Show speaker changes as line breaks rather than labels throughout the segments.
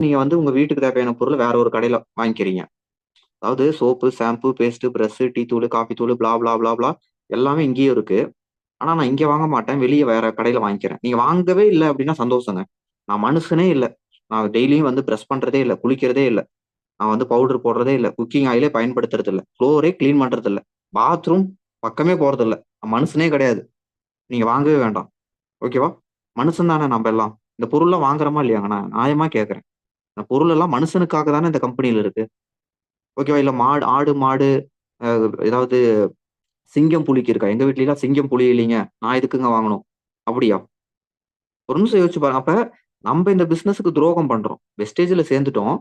நீங்க வந்து உங்க வீட்டுக்கு தேவையான பொருள வேற ஒரு கடையில வாங்கிக்கிறீங்க. அதாவது soap, shampoo, paste, brush, tea தூளு, காஃபி தூளு, பிளா பிளா பிளா பிளா எல்லாமே இங்கேயும் இருக்கு. ஆனா நான் இங்க வாங்க மாட்டேன். வெளிய வேற கடையில வாங்கிக்கிறேன். நீங்க வாங்கவே இல்ல அப்டின்னா சந்தோஷங்க. நான் மனுஷனே இல்ல. நான் டெய்லியும் வந்து பிரஷ் பண்றதே இல்ல. குளிக்கிறதே இல்ல. நான் வந்து பவுடர் போடுறதே இல்ல. குக்கிங் ஆயிலே பயன்படுத்துறது இல்ல. ஃப்ளோரே கிளீன் பண்றது இல்ல. பாத்ரூம் பக்கமே போறதில்ல. நான் மனுஷனே கிடையாது. நீங்க வாங்கவே வேண்டாம். ஓகேவா? மனுஷன் தானே நம்ப எல்லாம். இந்த பொருள்லாம் வாங்குறோமா இல்லையாங்க? நான் நியாயமா கேட்கிறேன். இந்த பொருள் எல்லாம் மனுஷனுக்காக தானே இந்த கம்பெனில இருக்கு. ஓகேவா? இல்ல ஆடு, மாடு அ ஏதாவது சிங்கம், புலிக்கு இருக்கா? எங்க வீட்லலாம் சிங்கம், புலி இல்லைங்க. நான் எதுக்குங்க வாங்கணும்? அப்படியா? ஒரு நிமிஷம் யோசிச்சு பாருங்க. அப்ப நம்ப இந்த பிசினஸ்க்கு துரோகம் பண்றோம். வெஸ்டேஜ்ல சேர்ந்துட்டோம்.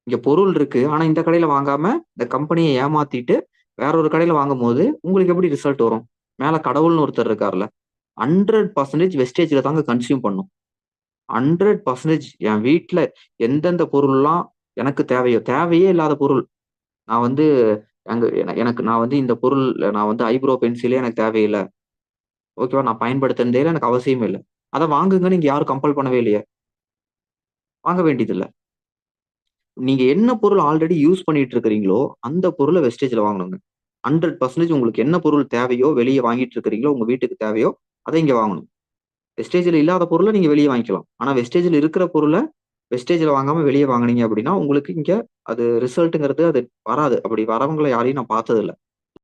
இங்க பொருள் இருக்கு. ஆனா இந்த கடையில வாங்காம, இந்த கம்பெனிய ஏமாத்திட்டு, வேற ஒரு கடையில வாங்கும்போது, உங்களுக்கு எப்படி ரிசல்ட் வரும்? மேல கடவுள்னு ஒருத்தர் இருக்கார்ல. 100% வெஸ்டேஜ்ல தாங்க கன்சியூம் பண்ணும். 100% என் வீட்ல எந்தெந்த பொருள்லாம் எனக்கு தேவையோ, தேவையே இல்லாத பொருள். நான் வந்து எனக்கு நான் வந்து இந்த பொருள் நான் வந்து ஐப்ரோ பென்சிலே எனக்கு தேவையில்ல. ஓகேவா? நான் பயன்படுத்துனதே இல்ல. எனக்கு அவசியமே இல்ல. அத வாங்குங்கன்னு இங்க யாரும் கம்பல் பண்ணவே இல்லையே. வாங்க வேண்டியதில்ல. நீங்க என்ன பொருள் ஆல்ரெடி யூஸ் பண்ணிட்டு இருக்கிறீங்களோ, அந்த பொருள வெஸ்டேஜ்ல வாங்கணுங்க. 100% உங்களுக்கு என்ன பொருள் தேவையோ, வெளிய வாங்கிட்டு இருக்கிறீங்களோ, உங்க வீட்டுக்கு தேவையோ, அத இங்க வாங்கணும். வெஸ்டேஜ்ல இல்லாத பொருள நீங்க வெளிய வாங்கிக்கலாம். ஆனா வெஸ்டேஜ்ல இருக்கிற பொருள வெஸ்டேஜ்ல வாங்காம வெளிய வாங்குனீங்க அப்படின்னா, உங்களுக்கு இங்க அது ரிசல்ட்ங்கிறது அது வராது. அப்படி வரவங்கள யாரையும் நான் பார்த்ததில்ல.